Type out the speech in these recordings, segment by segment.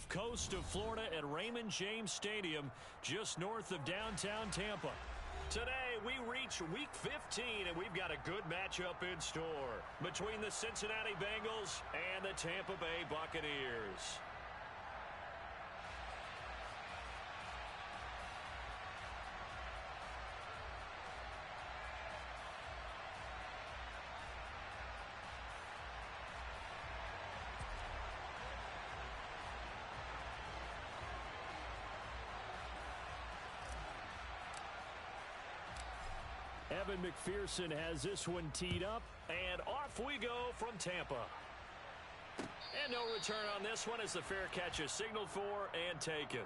Gulf Coast of Florida at Raymond James Stadium, just north of downtown Tampa. Today, we reach Week 15, and we've got a good matchup in store between the Cincinnati Bengals and the Tampa Bay Buccaneers. Evan McPherson has this one teed up, and off we go from Tampa. And no return on this one as the fair catch is signaled for and taken.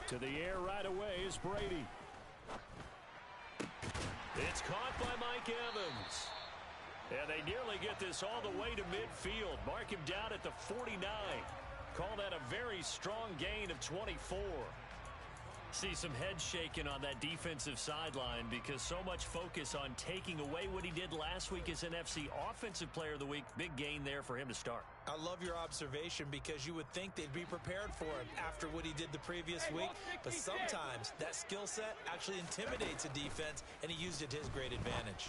To the air right away is Brady. It's caught by Mike Evans. And they nearly get this all the way to midfield. Mark him down at the 49. Call that a very strong gain of 24. See some head shaking on that defensive sideline because so much focus on taking away what he did last week as NFC Offensive Player of the Week. Big gain there for him to start. I love your observation because you would think they'd be prepared for him after what he did the previous week. But sometimes that skill set actually intimidates a defense, and he used it to his great advantage.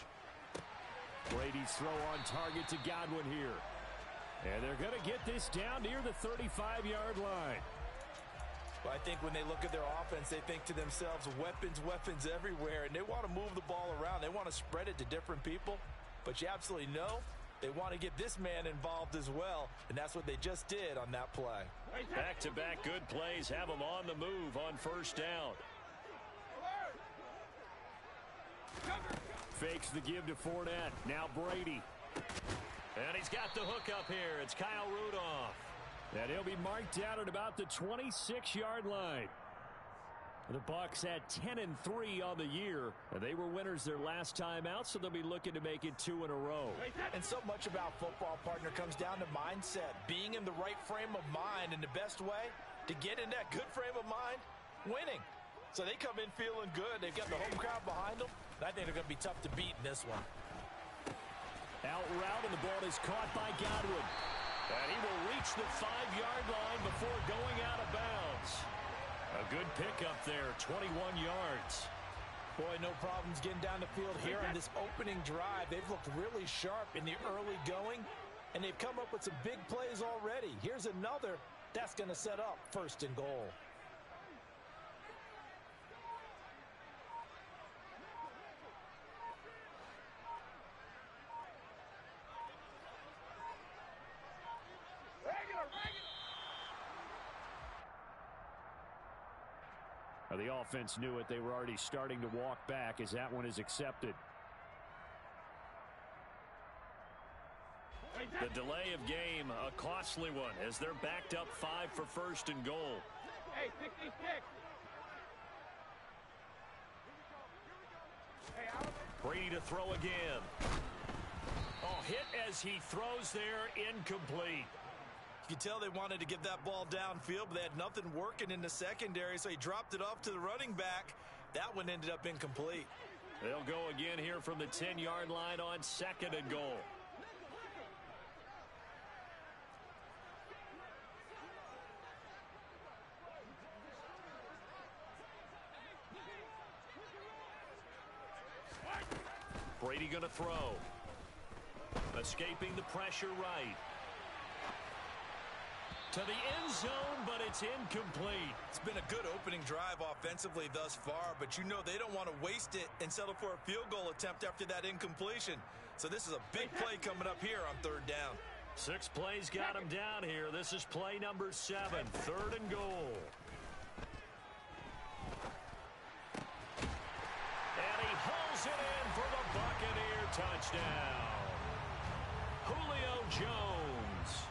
Brady's throw on target to Godwin here. And they're going to get this down near the 35-yard line. Well, I think when they look at their offense, they think to themselves, weapons everywhere, and they want to move the ball around. They want to spread it to different people, but you absolutely know they want to get this man involved as well, and that's what they just did on that play. Back-to-back good plays have them on the move on first down. Fakes the give to Fournette. Now Brady. And he's got the hook up here. It's Kyle Rudolph. And he'll be marked down at about the 26-yard line. The Bucs at 10-3 on the year. And they were winners their last time out, so they'll be looking to make it 2 in a row. And so much about football, partner, comes down to mindset. Being in the right frame of mind, and the best way to get in that good frame of mind, winning. So they come in feeling good. They've got the home crowd behind them. And I think they're going to be tough to beat in this one. Out route, and the ball is caught by Godwin. And he will reach the 5-yard line before going out of bounds. A good pickup there, 21 yards. Boy, no problems getting down the field here on this opening drive. They've looked really sharp in the early going, and they've come up with some big plays already. Here's another that's going to set up 1st and goal. The offense knew it. They were already starting to walk back as that one is accepted. The delay of game, a costly one, as they're backed up 5 for 1st and goal. Hey, 66. Brady to throw again. Oh, hit as he throws there, incomplete. You could tell they wanted to get that ball downfield, but they had nothing working in the secondary, so he dropped it off to the running back. That one ended up incomplete. They'll go again here from the 10-yard line on 2nd and goal. Brady going to throw. Escaping the pressure right. To the end zone, but it's incomplete. It's been a good opening drive offensively thus far, but you know they don't want to waste it and settle for a field goal attempt after that incompletion. So this is a big play coming up here on 3rd down. 6 plays got him down here. This is play number 7, 3rd and goal. And he hauls it in for the Buccaneer touchdown. Julio Jones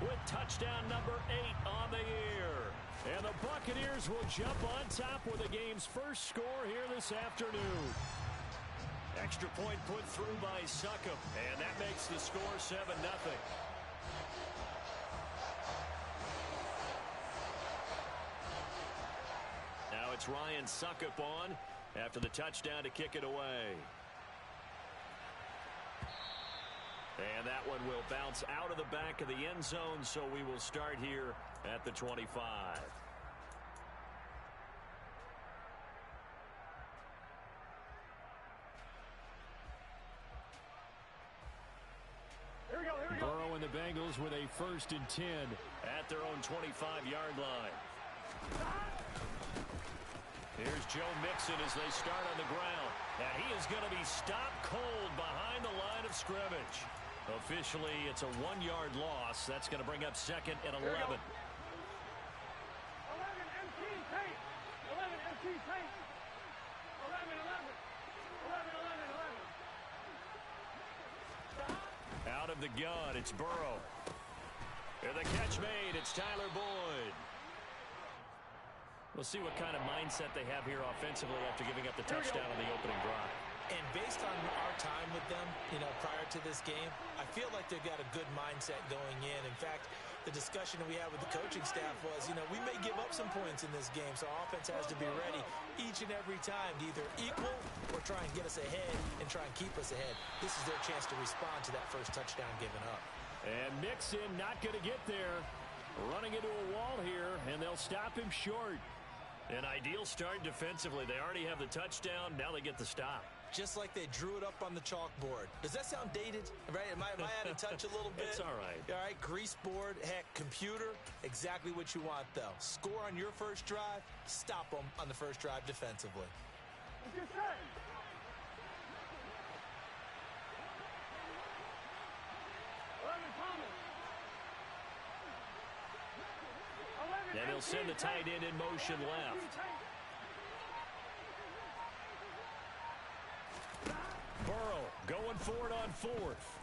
with touchdown number 8 on the year. And the Buccaneers will jump on top with the game's first score here this afternoon. Extra point put through by Succop, and that makes the score 7-0. Now it's Ryan Succop on after the touchdown to kick it away. And that one will bounce out of the back of the end zone, so we will start here at the 25. Burrow and the Bengals with a 1st and 10 at their own 25-yard line. Here's Joe Mixon as they start on the ground. And he is going to be stopped cold behind the line of scrimmage. Officially, it's a 1-yard loss. That's going to bring up 2nd and 11. 11 MT tape. 11 MT tape. 11. Out of the gun, it's Burrow. And the catch made, it's Tyler Boyd. We'll see what kind of mindset they have here offensively after giving up the touchdown on the opening drive. And based on our time with them, prior to this game, I feel like they've got a good mindset going in. In fact, the discussion that we had with the coaching staff was, we may give up some points in this game, so our offense has to be ready each and every time to either equal or try and get us ahead and try and keep us ahead. This is their chance to respond to that first touchdown given up. And Mixon not going to get there. Running into a wall here, and they'll stop him short. An ideal start defensively. They already have the touchdown. Now they get the stop. Just like they drew it up on the chalkboard. Does that sound dated? Right? Am I adding touch a little bit? It's all right. All right, grease board, heck, computer, exactly what you want, though. Score on your first drive, stop them on the first drive defensively. And he'll send the tight end in motion left. Burrow going for it on 4th.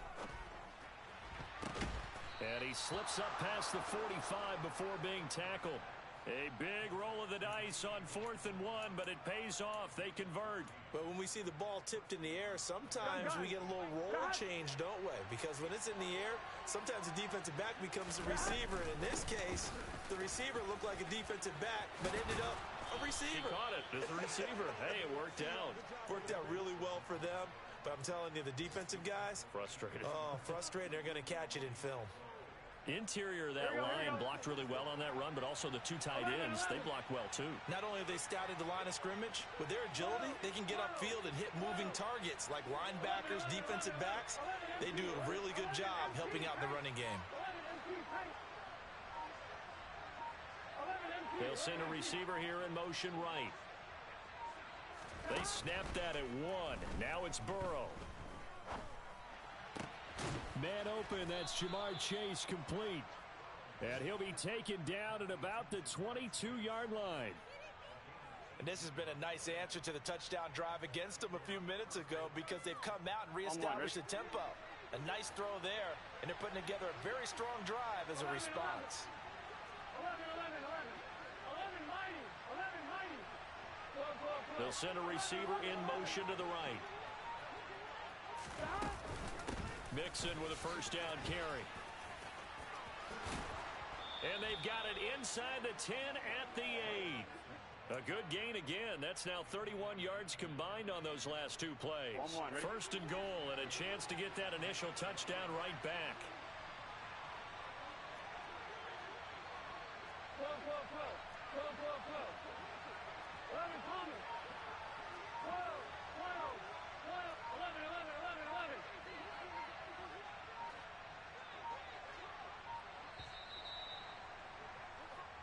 And he slips up past the 45 before being tackled. A big roll of the dice on 4th and 1, but it pays off. They convert. But when we see the ball tipped in the air, sometimes we get a little roll change, don't we? Because when it's in the air, sometimes the defensive back becomes the receiver. And in this case, the receiver looked like a defensive back, but ended up a receiver. He caught it as a receiver. Hey, it worked out. Worked out really well for them. But I'm telling you, the defensive guys, frustrated. Oh, frustrated. They're going to catch it in film. Interior of that line blocked really well on that run, but also the 2 tight ends, they blocked well too. Not only have they scouted the line of scrimmage, with their agility, they can get upfield and hit moving targets like linebackers, defensive backs. They do a really good job helping out in the running game. They'll send a receiver here in motion right. They snapped that at 1. Now it's Burrow. Man open, that's Jamar Chase complete. And he'll be taken down at about the 22-yard line. And this has been a nice answer to the touchdown drive against them a few minutes ago because they've come out and reestablished the tempo. A nice throw there, and they're putting together a very strong drive as a response. 11, 11, 11. 11 mighty. 11 mighty. They'll send a receiver in motion to the right. Mixon with a first down carry. And they've got it inside the 10 at the 8. A good gain again. That's now 31 yards combined on those last 2 plays. First and goal and a chance to get that initial touchdown right back.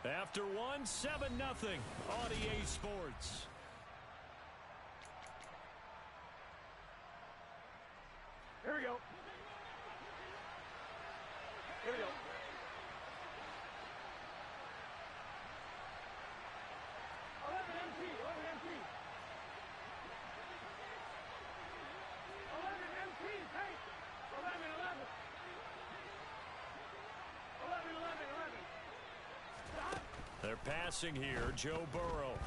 After 1, 7-0 on EA Sports. Here we go. Here we go. 11 MT. 11 MT. 11 MT. Hey. 11 11. 11 11 11. They're passing here, Joe Burrow.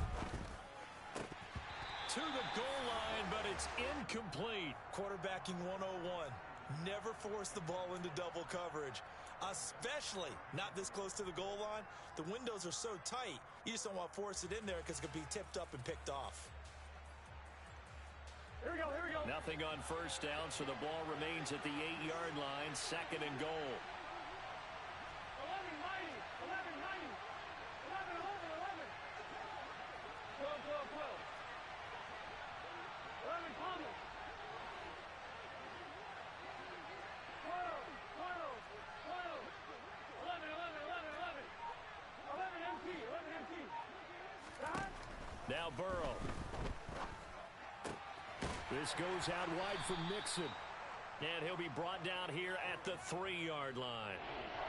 to the goal line, but it's incomplete. Quarterbacking 101. Never force the ball into double coverage, especially not this close to the goal line. The windows are so tight, you just don't want to force it in there because it could be tipped up and picked off. Here we go, here we go. Nothing on first down, so the ball remains at the 8-yard line, 2nd and goal. 11 mighty, 11 mighty, 11, 11, 11. 12, 12, 12. 11 Thomas. 12, 12, 12. 11, 11, 11, 11. 11 MT, 11 MT. God. Now Burrow. This goes out wide from Mixon. And he'll be brought down here at the 3-yard line.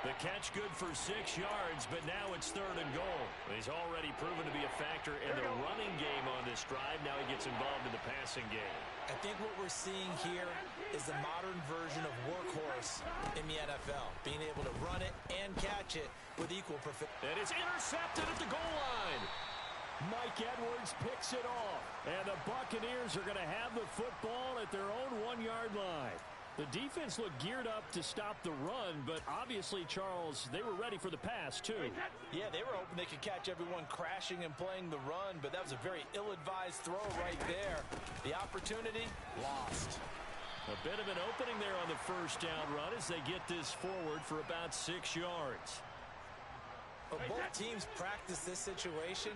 The catch good for 6 yards, but now it's 3rd and goal. He's already proven to be a factor in the running game on this drive. Now he gets involved in the passing game. I think what we're seeing here is the modern version of workhorse in the NFL. Being able to run it and catch it with equal perfection. And it's intercepted at the goal line. Mike Edwards picks it off. And the Buccaneers are going to have the football at their own 1-yard line. The defense looked geared up to stop the run, but obviously, Charles, they were ready for the pass, too. Yeah, they were hoping they could catch everyone crashing and playing the run, but that was a very ill-advised throw right there. The opportunity, lost. A bit of an opening there on the first down run as they get this forward for about 6 yards. But both teams practice this situation,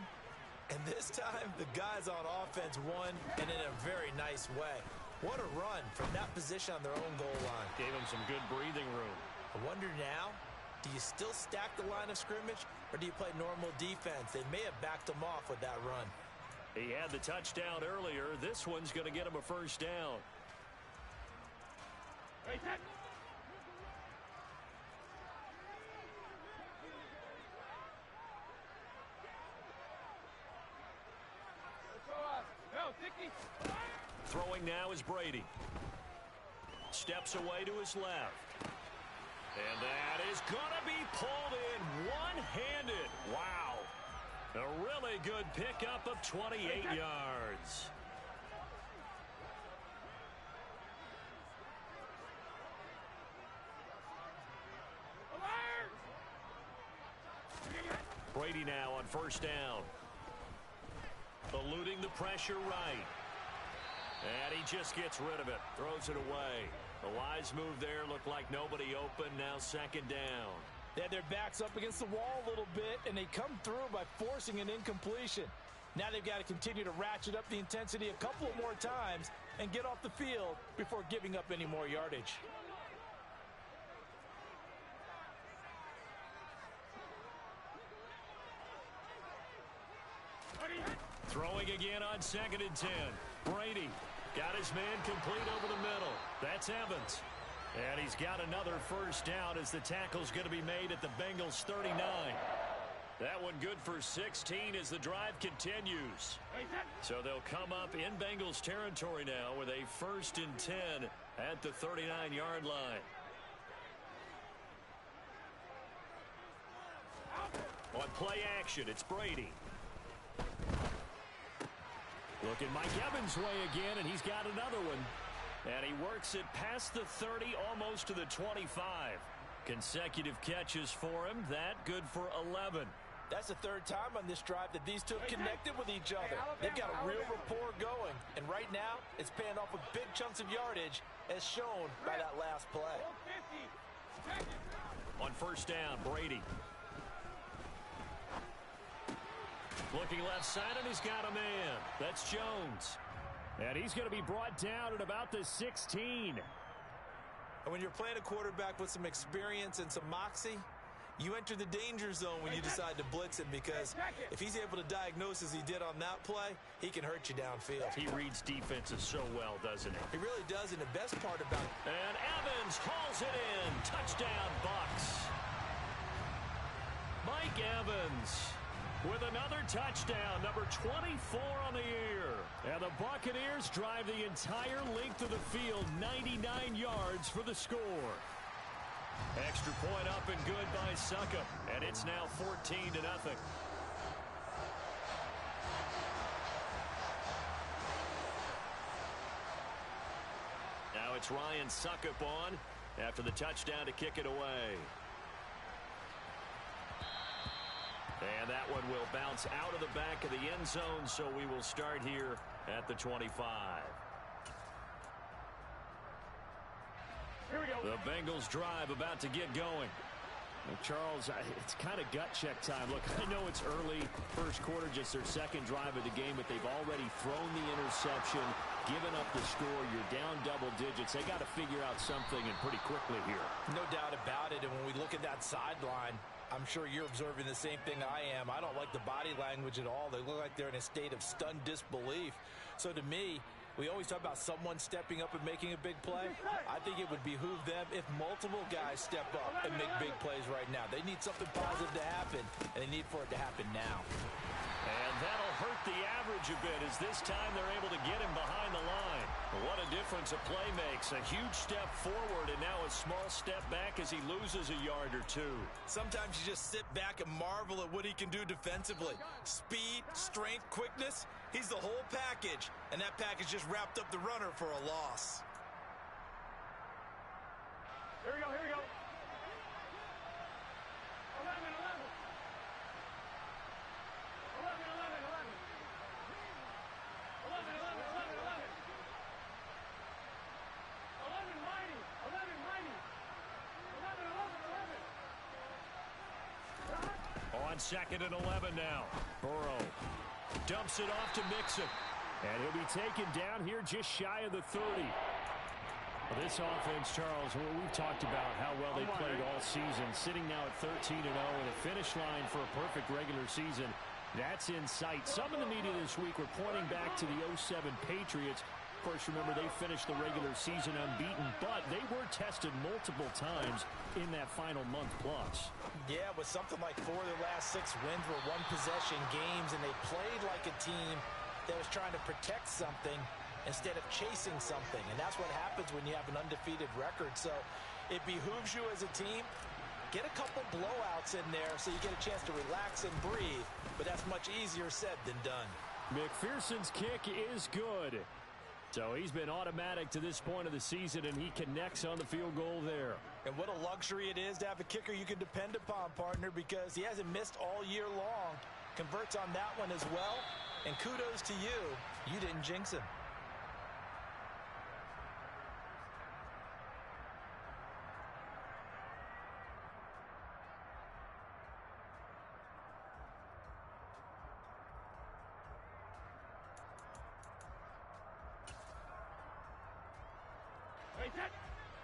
and this time the guys on offense won, and in a very nice way. What a run from that position on their own goal line. Gave them some good breathing room. I wonder now, do you still stack the line of scrimmage, or do you play normal defense? They may have backed them off with that run. He had the touchdown earlier. This one's going to get him a first down. Hey, set. Throwing now is Brady. Steps away to his left. And that is going to be pulled in one-handed. Wow. A really good pickup of 28 yards. Brady now on first down. Eluding the pressure right. And he just gets rid of it. Throws it away. A wise move there. Looked like nobody open. Now 2nd down. They had their backs up against the wall a little bit, and they come through by forcing an incompletion. Now they've got to continue to ratchet up the intensity a couple of more times and get off the field before giving up any more yardage. Throwing again on 2nd and 10. Brady got his man complete over the middle. That's Evans. And he's got another first down as the tackle's going to be made at the Bengals 39. That one good for 16 as the drive continues. So they'll come up in Bengals territory now with a 1st and 10 at the 39-yard line. On play action, it's Brady. Looking Mike Evans' way again, and he's got another one. And he works it past the 30, almost to the 25. Consecutive catches for him. That good for 11. That's the 3rd time on this drive that these two have connected with each other. They've got a real rapport going. And right now, it's paying off with big chunks of yardage, as shown by that last play. On first down, Brady. Looking left side, and he's got a man. That's Jones. And he's going to be brought down at about the 16. And when you're playing a quarterback with some experience and some moxie, you enter the danger zone when you decide to blitz him, because if he's able to diagnose as he did on that play, he can hurt you downfield. He reads defenses so well, doesn't he? He really does, and the best part about it. And Evans hauls it in. Touchdown, Bucks. Mike Evans with another touchdown, number 24 on the year. And the Buccaneers drive the entire length of the field, 99 yards for the score. Extra point up and good by Suckup, and it's now 14-0. gets Ryan Suckup on after the touchdown to kick it away. And that one will bounce out of the back of the end zone, so we will start here at the 25. Here we go. The Bengals drive about to get going. Well, Charles, it's kind of gut check time. Look, I know it's early, first quarter, just their second drive of the game, but they've already thrown the interception, given up the score. You're down double digits. They got to figure out something, and pretty quickly here. No doubt about it. And when we look at that sideline, I'm sure you're observing the same thing I am. I don't like the body language at all. They look like they're in a state of stunned disbelief. So to me, we always talk about someone stepping up and making a big play. I think it would behoove them if multiple guys step up and make big plays right now. They need something positive to happen, and they need for it to happen now. And that'll hurt the average a bit as this time they're able to get him behind the line. What a difference a play makes. A huge step forward and now a small step back as he loses a yard or two. Sometimes you just sit back and marvel at what he can do defensively. Speed, strength, quickness. He's the whole package. And that package just wrapped up the runner for a loss. Here we go, here we go. 11, 11. 11, 11, 11. 11, 11, 11, 11. 11 mighty. 11 mighty. 11, 11, 11. On second and 11 now. Burrow dumps it off to Mixon. And he'll be taken down here just shy of the 30. Well, this offense, Charles, we've talked about how well they played all season. Sitting now at 13-0 and a finish line for a perfect regular season. That's in sight. Some in the media this week were pointing back to the 07 Patriots. Of course, remember, they finished the regular season unbeaten, but they were tested multiple times in that final month plus. Yeah, with something like 4 of their last 6 wins were one-possession games, and they played like a team that was trying to protect something instead of chasing something. And that's what happens when you have an undefeated record. So it behooves you as a team, get a couple blowouts in there so you get a chance to relax and breathe. But that's much easier said than done. McPherson's kick is good. So he's been automatic to this point of the season, and he connects on the field goal there. And what a luxury it is to have a kicker you can depend upon, partner, because he hasn't missed all year long. Converts on that one as well. And kudos to you. You didn't jinx him.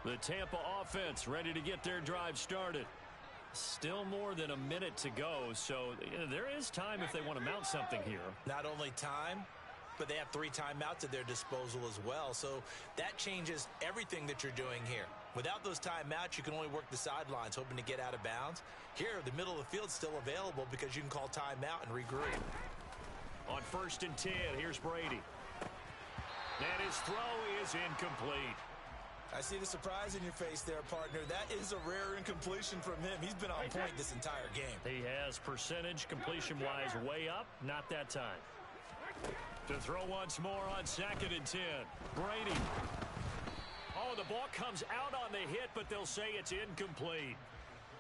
The Tampa offense ready to get their drive started. Still more than a minute to go, so there is time if they want to mount something here. Not only time, but they have 3 timeouts at their disposal as well, so that changes everything that you're doing here. Without those timeouts, you can only work the sidelines, hoping to get out of bounds. Here, the middle of the field's still available because you can call timeout and regroup. On 1st and 10, here's Brady. And his throw is incomplete. I see the surprise in your face there, partner. That is a rare incompletion from him. He's been on point this entire game. He has percentage completion-wise way up. Not that time. To throw once more on 2nd and 10. Brady. Oh, the ball comes out on the hit, but they'll say it's incomplete.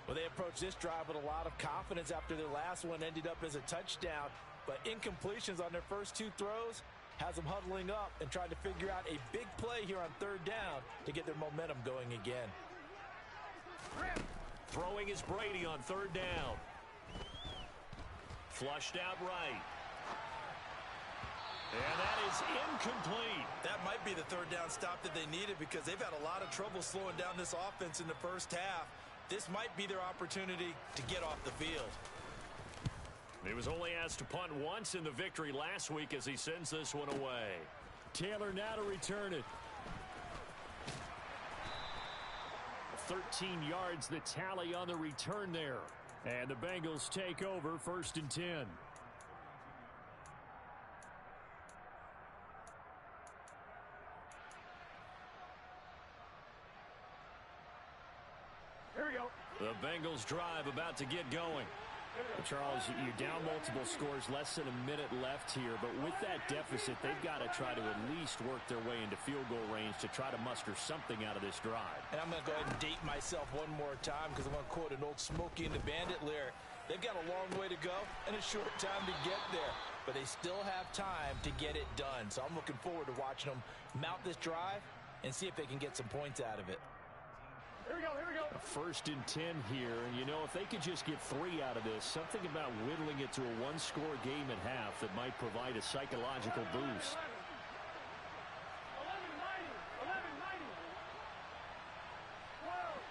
Well, they approached this drive with a lot of confidence after their last one ended up as a touchdown. But incompletions on their first 2 throws has them huddling up and trying to figure out a big play here on 3rd down to get their momentum going again. Throwing is Brady on 3rd down. Flushed out right. And that is incomplete. That might be the 3rd down stop that they needed because they've had a lot of trouble slowing down this offense in the first half. This might be their opportunity to get off the field. He was only asked to punt once in the victory last week as he sends this one away. Taylor now to return it. 13 yards the tally on the return there. And the Bengals take over 1st and 10. Here we go. The Bengals drive about to get going. Charles, you're down multiple scores, less than a minute left here, but with that deficit, they've got to try to at least work their way into field goal range to try to muster something out of this drive. And I'm going to go ahead and date myself one more time because I'm going to quote an old Smokey and the Bandit lyric. They've got a long way to go and a short time to get there, but they still have time to get it done. So I'm looking forward to watching them mount this drive and see if they can get some points out of it. Here we go, here we go. A 1st and 10 here, and you know, if they could just get 3 out of this, something about whittling it to a one-score game at half that might provide a psychological boost. 11-90.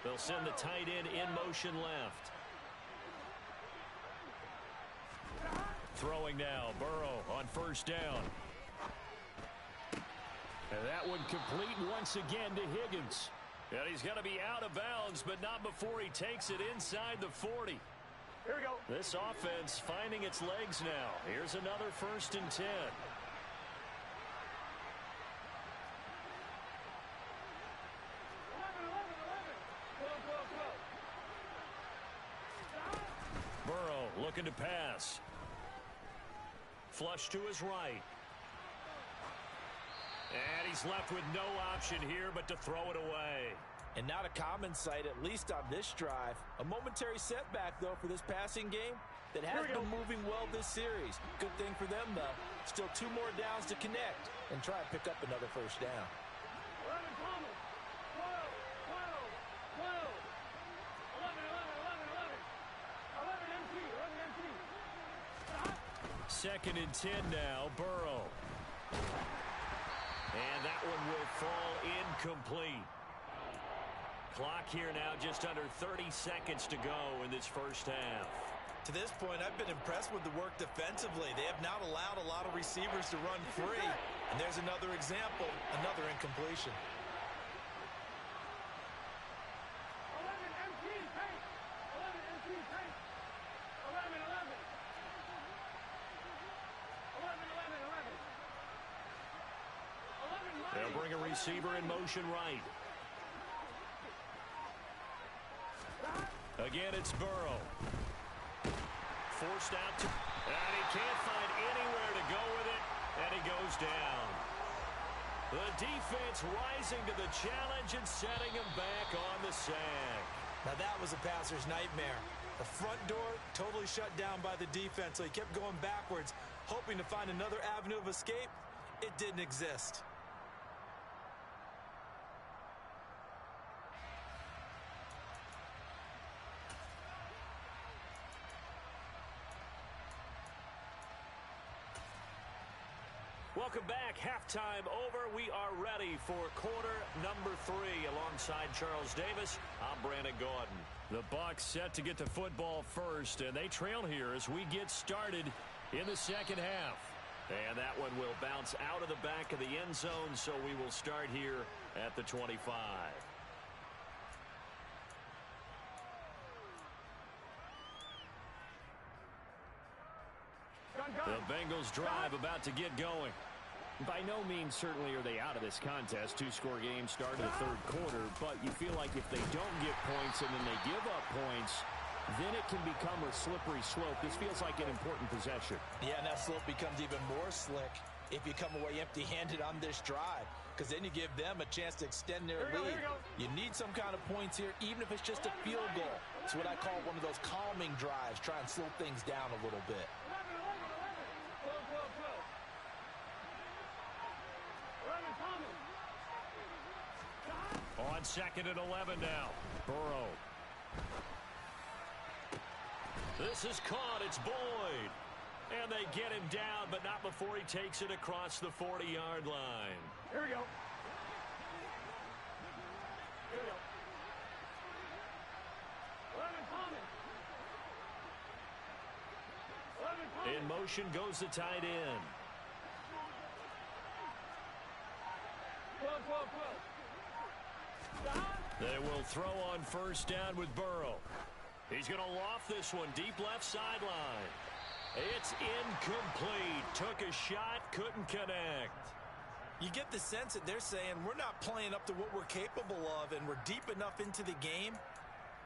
They'll send the tight end in motion left. Throwing now, Burrow on 1st down. And that one complete once again to Higgins. And he's going to be out of bounds, but not before he takes it inside the 40. Here we go. This offense finding its legs now. Here's another 1st and 10. 11, 11. Burrow looking to pass. Flush to his right. And he's left with no option here but to throw it away. And not a common sight, at least on this drive. A momentary setback, though, for this passing game that has been moving well this series. Good thing for them, though. Still 2 more downs to connect and try and pick up another 1st down. 11 Thomas. 12, 12, 12. 11, 11, 11, 11. 11 MC, 11 MC. 2nd and 10 now, Burrow. And that one will fall incomplete. Clock here now just under 30 seconds to go in this 1st half. To this point, I've been impressed with the work defensively. They have not allowed a lot of receivers to run free. And there's another example, another incompletion. 11 MC, paint. 11 MC, paint. 11, 11. 11, 11, 11. 11, They'll bring a receiver in motion right. Again, it's Burrow. Forced out to... And he can't find anywhere to go with it. And he goes down. The defense rising to the challenge and setting him back on the sack. Now that was a passer's nightmare. The front door totally shut down by the defense, so he kept going backwards, hoping to find another avenue of escape. It didn't exist. Welcome back. Halftime over. We are ready for quarter number 3. Alongside Charles Davis, I'm Brandon Gaudin. The Bucs set to get the football first, and they trail here as we get started in the 2nd half. And that one will bounce out of the back of the end zone, so we will start here at the 25. The Bengals drive about to get going. By no means certainly are they out of this contest. 2-score game start of the 3rd quarter, but you feel like if they don't get points and then they give up points, then it can become a slippery slope. This feels like an important possession. Yeah, and that slope becomes even more slick if you come away empty-handed on this drive, because then you give them a chance to extend their lead. You need some kind of points here, even if it's just a field goal. It's what I call one of those calming drives. Try and slow things down a little bit. 11, 11, 11. 11 Thomas. On 2nd and 11 now. Burrow. This is caught. It's Boyd. And they get him down, but not before he takes it across the 40-yard line. Here we go. Here we go. 11 Thomas. 11 Thomas. In motion goes the tight end. 12, 12, 12. Stop. They will throw on 1st down with Burrow. He's going to loft this one deep left sideline. It's incomplete. Took a shot, couldn't connect. You get the sense that they're saying we're not playing up to what we're capable of, and we're deep enough into the game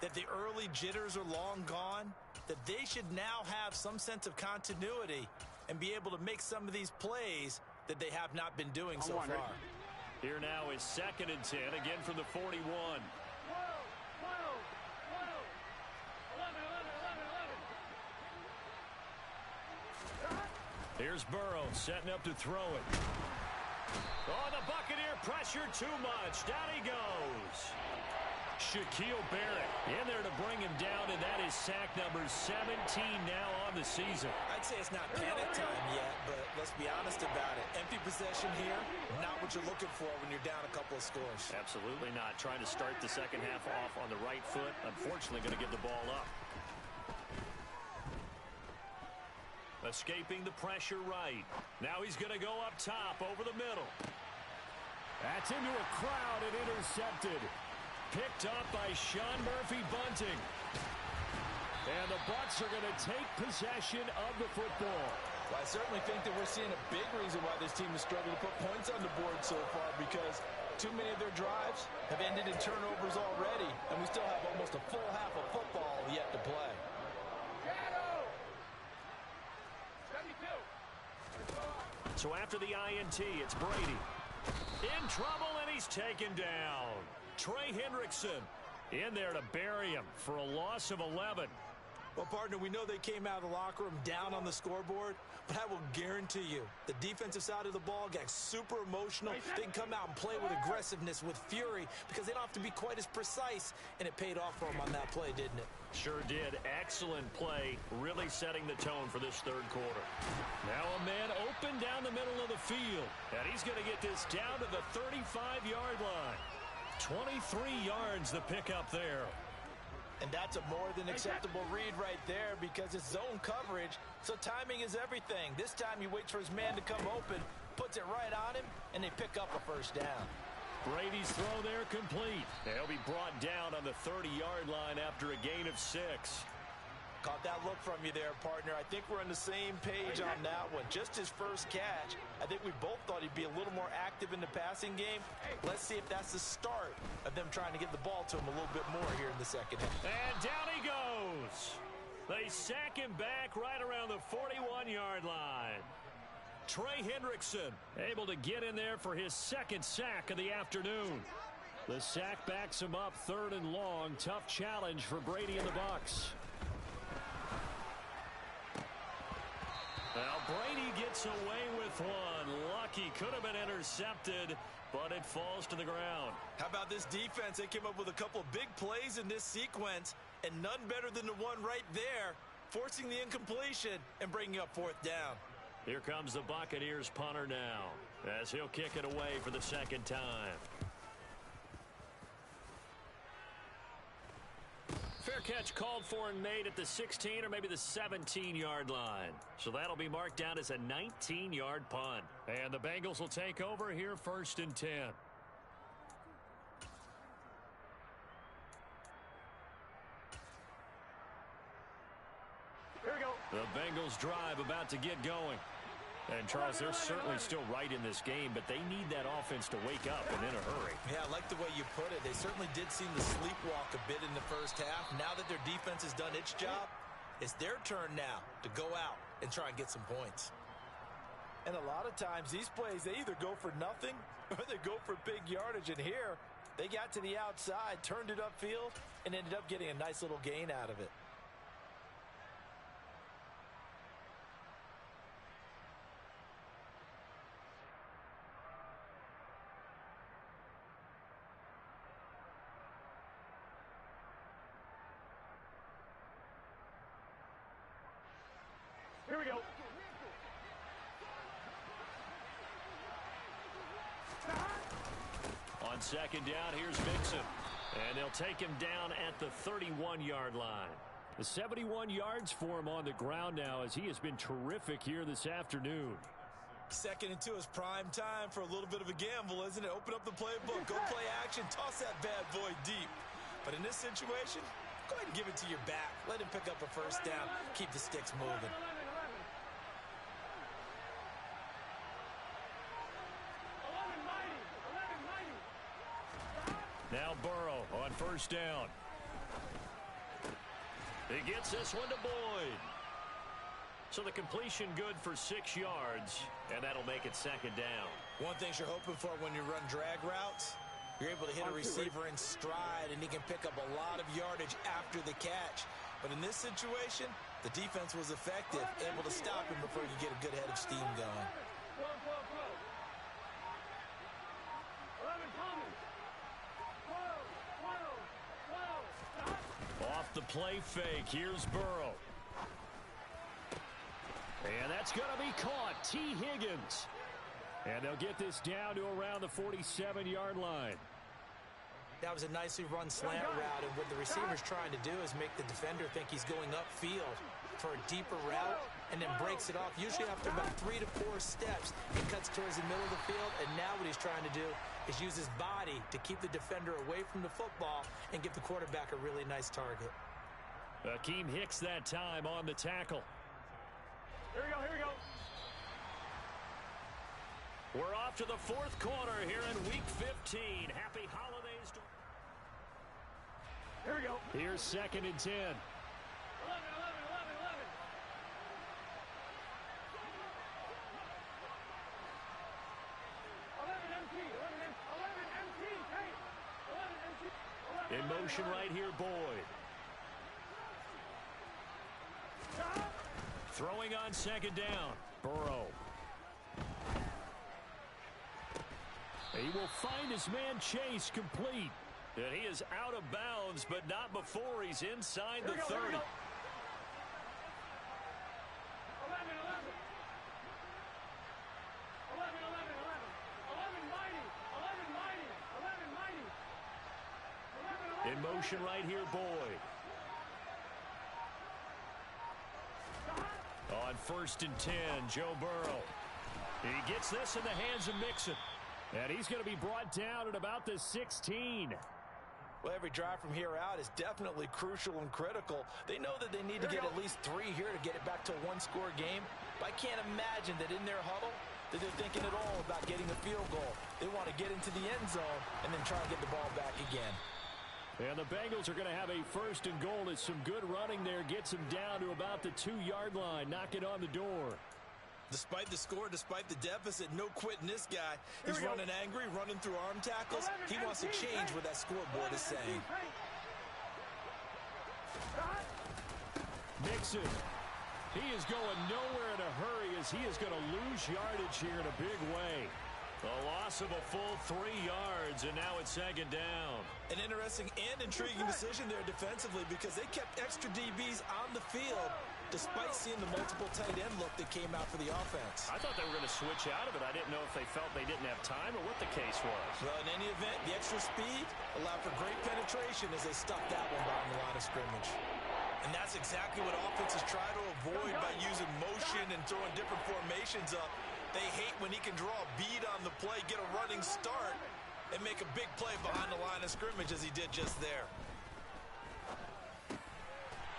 that the early jitters are long gone, that they should now have some sense of continuity and be able to make some of these plays that they have not been doing so far. Here now is 2nd and 10, again from the 41. 12, 11. Here's Burrow setting up to throw it. Oh, the Buccaneer pressure too much. Down he goes. Shaquille Barrett in there to bring him down, and that is sack number 17 now on the season. I'd say it's not panic time yet, but let's be honest about it. Empty possession here, not what you're looking for when you're down a couple of scores. Absolutely not. Trying to start the second half off on the right foot. Unfortunately, going to give the ball up. Escaping the pressure right. Now he's going to go up top over the middle. That's into a crowd and intercepted. Picked up by Sean Murphy-Bunting. And the Bucs are going to take possession of the football. Well, I certainly think that we're seeing a big reason why this team has struggled to put points on the board so far, because too many of their drives have ended in turnovers already, and we still have almost a full half of football yet to play. So after the INT, it's Brady. In trouble, and he's taken down. Trey Hendrickson in there to bury him for a loss of 11. Well, partner, we know they came out of the locker room down on the scoreboard, but I will guarantee you the defensive side of the ball got super emotional. They can come out and play with aggressiveness, with fury, because they don't have to be quite as precise, and it paid off for them on that play, didn't it? Sure did. Excellent play, really setting the tone for this third quarter. Now a man open down the middle of the field, and he's going to get this down to the 35-yard line. 23 yards the pickup there. And that's a more than acceptable read right there, because it's zone coverage, so timing is everything. This time he waits for his man to come open, puts it right on him, and they pick up a first down. Brady's throw there complete. He'll be brought down on the 30-yard line after a gain of 6. Caught that look from you there, partner. I think we're on the same page on that one. Just his first catch. I think we both thought he'd be a little more active in the passing game. Let's see if that's the start of them trying to get the ball to him a little bit more here in the second half. And down he goes. They sack him back right around the 41-yard line. Trey Hendrickson able to get in there for his second sack of the afternoon. The sack backs him up 3rd and long. Tough challenge for Brady and the Bucs. Now Brady gets away with one. Lucky, could have been intercepted, but it falls to the ground. How about this defense? They came up with a couple of big plays in this sequence, and none better than the one right there, forcing the incompletion and bringing up 4th down. Here comes the Buccaneers punter now, as he'll kick it away for the second time. Fair catch called for and made at the 16 or maybe the 17-yard line. So that'll be marked down as a 19-yard punt. And the Bengals will take over here 1st and 10. Here we go. The Bengals drive about to get going. And, Charles, they're certainly still right in this game, but they need that offense to wake up and in a hurry. Yeah, I like the way you put it. They certainly did seem to sleepwalk a bit in the first half. Now that their defense has done its job, it's their turn now to go out and try and get some points. And a lot of times these plays, they either go for nothing or they go for big yardage. And here, they got to the outside, turned it upfield, and ended up getting a nice little gain out of it. Here we go. On 2nd down, here's Mixon. And they'll take him down at the 31-yard line. The 71 yards for him on the ground now, as he has been terrific here this afternoon. 2nd and 2 is prime time for a little bit of a gamble, isn't it? Open up the playbook, go play action, toss that bad boy deep. But in this situation, go ahead and give it to your back. Let him pick up a first down, keep the sticks moving. 11, 11. Now Burrow on 1st down. He gets this one to Boyd. So the completion good for 6 yards, and that'll make it second down. One thing you're hoping for when you run drag routes, you're able to hit a receiver in stride, and he can pick up a lot of yardage after the catch. But in this situation, the defense was effective, able to stop him before you get a good head of steam going. Off the play fake, here's Burrow. And that's going to be caught. T. Higgins. And they'll get this down to around the 47-yard line. That was a nicely run slant route, and what the receiver's trying to do is make the defender think he's going upfield for a deeper route and then breaks it off. Usually after about 3 to 4 steps, he cuts towards the middle of the field, and now what he's trying to do is use his body to keep the defender away from the football and give the quarterback a really nice target. Akeem Hicks that time on the tackle. Here we go, here we go. We're off to the 4th quarter here in Week 15. Happy holidays to... Here we go. Here's 2nd and 10. 11. 11 MT. 11 MT. Hey. 11 MT. In motion right here, Boyd. Throwing on 2nd down. Burrow. He will find his man Chase complete. And he is out of bounds, but not before he's inside the 30. 11. 11 mighty. 11 mighty. 11 mighty. 11 mighty. In motion right here, Boyd. On 1st and 10, Joe Burrow. He gets this in the hands of Mixon. And he's going to be brought down at about the 16. Well, every drive from here out is definitely crucial and critical. They know that they need to get at least 3 here to get it back to a 1-score game. But I can't imagine that in their huddle that they're thinking at all about getting a field goal. They want to get into the end zone and then try and get the ball back again. And the Bengals are going to have a 1st and goal as some good running there gets them down to about the 2-yard line, knocking on the door. Despite the score, despite the deficit, no quitting this guy. He's running angry, running through arm tackles. He wants to change what that scoreboard is saying. Mixon. He is going nowhere in a hurry as he is going to lose yardage here in a big way. A loss of a full 3 yards, and now it's 2nd down. An interesting and intriguing decision there defensively because they kept extra DBs on the field despite seeing the multiple tight end look that came out for the offense. I thought they were going to switch out of it. I didn't know if they felt they didn't have time or what the case was. Well, in any event, the extra speed allowed for great penetration as they stuck that one behind the line of scrimmage. And that's exactly what offenses try to avoid by using motion and throwing different formations up. They hate when he can draw a bead on the play, get a running start, and make a big play behind the line of scrimmage as he did just there.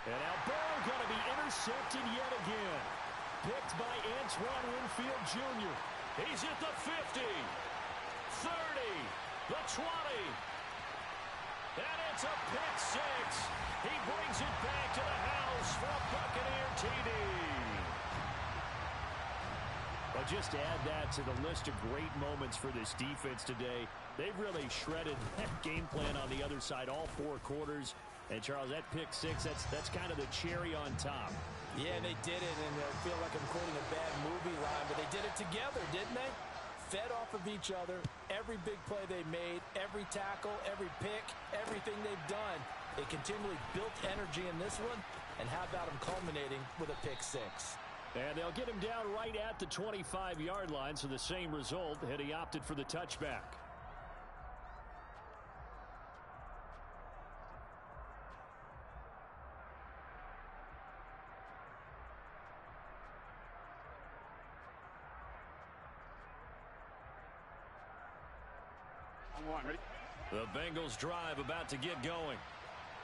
And now Burrow going to be intercepted yet again. Picked by Antoine Winfield Jr. He's at the 50, 30, the 20. And it's a pick 6. He brings it back to the house for a Buccaneer TD. Well, just to add that to the list of great moments for this defense today, they've really shredded that game plan on the other side all 4 quarters. And, Charles, that pick 6, that's kind of the cherry on top. Yeah, they did it, and I feel like I'm quoting a bad movie line, but they did it together, didn't they? Fed off of each other, every big play they made, every tackle, every pick, everything they've done. They continually built energy in this one, and how about them culminating with a pick 6? And they'll get him down right at the 25-yard line, so the same result, and he opted for the touchback. The Bengals drive about to get going.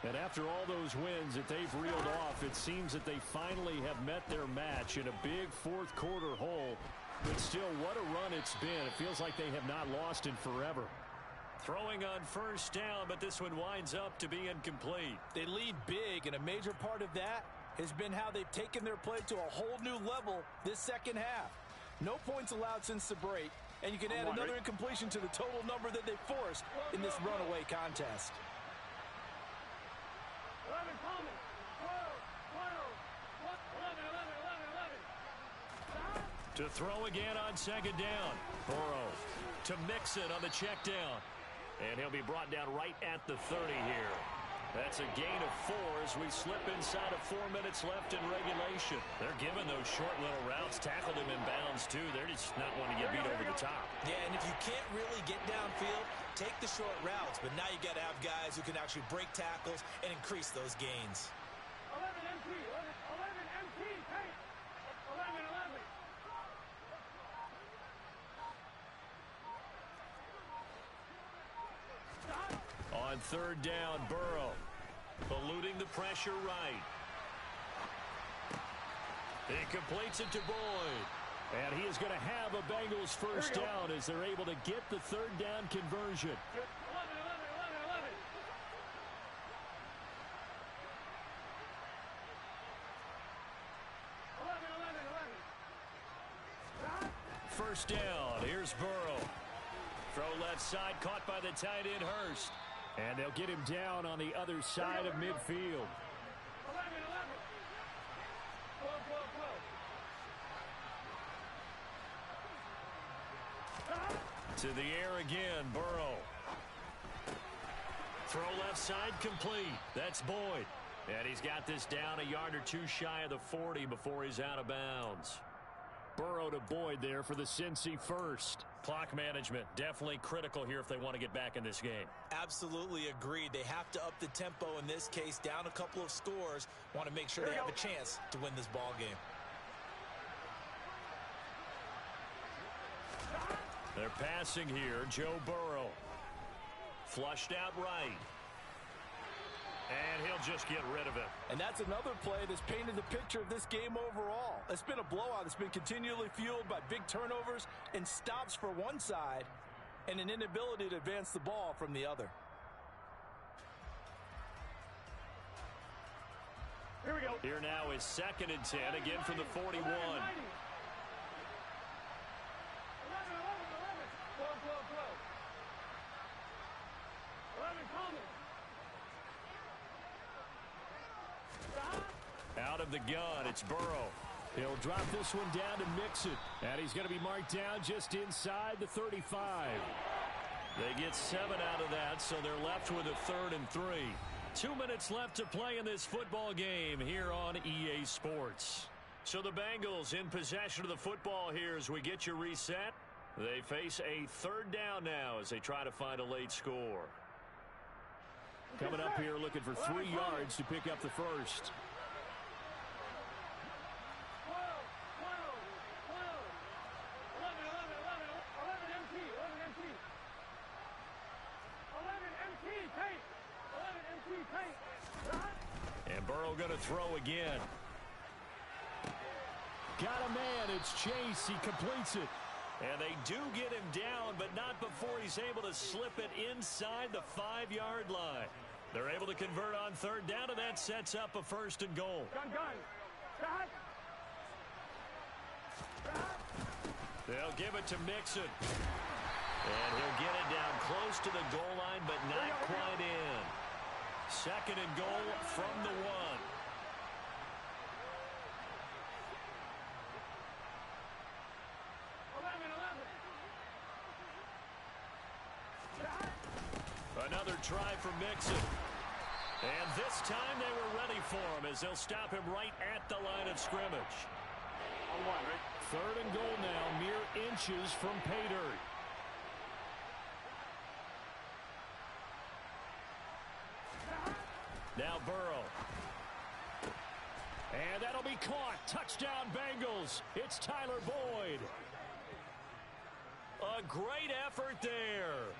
And after all those wins that they've reeled off, it seems that they finally have met their match in a big 4th quarter hole. But still, what a run it's been. It feels like they have not lost in forever. Throwing on first down, but this one winds up to be incomplete. They lead big, and a major part of that has been how they've taken their play to a whole new level this second half. No points allowed since the break, and you can add another incompletion to the total number that they forced in this runaway contest. 11 Coleman. 12, 11. To throw again on second down. Burrow to Mixon on the check down. And he'll be brought down right at the 30 here. That's a gain of 4 as we slip inside of 4 minutes left in regulation. They're giving those short little routes. Tackled him in bounds, too. They're just not wanting to get beat over the top. Yeah, and if you can't really get downfield, take the short routes. But now you got to have guys who can actually break tackles and increase those gains. 11 MT. 11 MT. Hey. 11. On third down, Burrow eluding the pressure right. He completes it to Boyd. And he is going to have a Bengals first down as they're able to get the third down conversion. 11. First down. Here's Burrow. Throw left side, caught by the tight end Hurst. And they'll get him down on the other side of midfield. 11. 12. To the air again, Burrow. Throw left side complete. That's Boyd. And he's got this down a yard or two shy of the 40 before he's out of bounds. Burrow to Boyd there for the Cincy first. Clock management definitely critical here if they want to get back in this game. Absolutely agreed. They have to up the tempo in this case, down a couple of scores. Want to make sure they have a chance to win this ball game. They're passing here. Joe Burrow. Flushed out right. And he'll just get rid of it. And that's another play that's painted the picture of this game overall. It's been a blowout. It's been continually fueled by big turnovers and stops for one side and an inability to advance the ball from the other. Here we go. Here now is 2nd and 10, again from the 41. 11. 12. 12. Coleman. Out of the gun, it's Burrow. He'll drop this one down to Mixon. And he's going to be marked down just inside the 35. They get 7 out of that, so they're left with a 3rd and 3. 2 minutes left to play in this football game here on EA Sports. So the Bengals in possession of the football here as we get you reset. They face a 3rd down now as they try to find a late score. Coming up here looking for 3 yards to pick up the first. 11 MT. And Burrow going to throw again. Got a man. It's Chase. He completes it. And they do get him down, but not before he's able to slip it inside the 5-yard line. They're able to convert on 3rd down, and that sets up a 1st and goal. Gun. Shot. They'll give it to Mixon. And he'll get it down close to the goal line, but not quite in. 2nd and goal from the 1. Another try for Mixon. And this time they were ready for him as they'll stop him right at the line of scrimmage. 3rd and goal now, mere inches from pay dirt. Now Burrow. And that'll be caught. Touchdown Bengals. It's Tyler Boyd. A great effort there.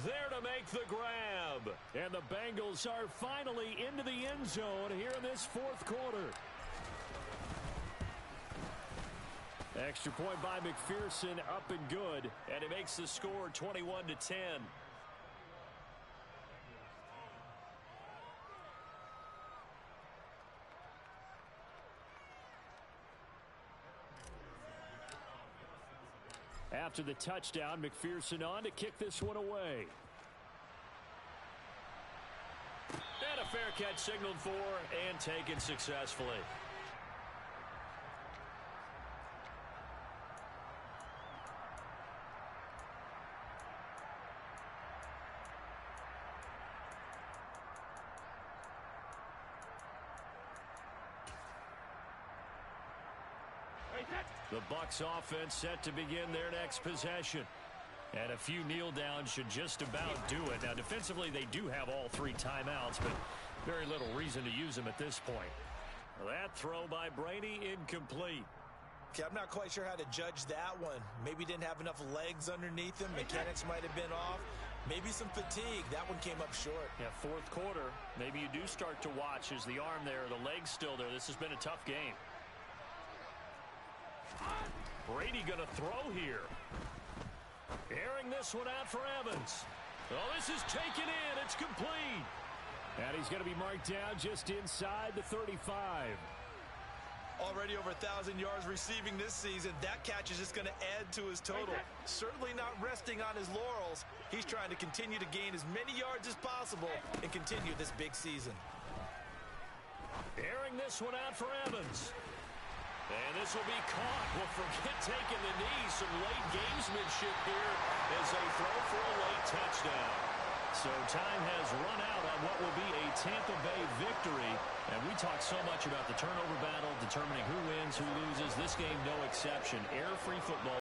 There to make the grab. And the Bengals are finally into the end zone here in this 4th quarter. Extra point by McPherson, up and good. And it makes the score 21-10. After the touchdown, McPherson on to kick this one away. And a fair catch signaled for and taken successfully. The Bucs offense set to begin their next possession. And a few kneel downs should just about do it. Now, defensively, they do have all 3 timeouts, but very little reason to use them at this point. That throw by Brady incomplete. Okay, I'm not quite sure how to judge that one. Maybe didn't have enough legs underneath him. Mechanics might have been off. Maybe some fatigue. That one came up short. Yeah, fourth quarter. Maybe you do start to watch as the arm there, the leg's still there. This has been a tough game. Brady going to throw here. Airing this one out for Evans. Oh, this is taken in. It's complete. And he's going to be marked down just inside the 35. Already over 1,000 yards receiving this season. That catch is just going to add to his total. Certainly not resting on his laurels. He's trying to continue to gain as many yards as possible and continue this big season. Airing this one out for Evans. And this will be caught. Well, forget taking the knee. Some late gamesmanship here as they throw for a late touchdown. So time has run out on what will be a Tampa Bay victory. And we talk so much about the turnover battle, determining who wins, who loses. This game, no exception. Error-free football.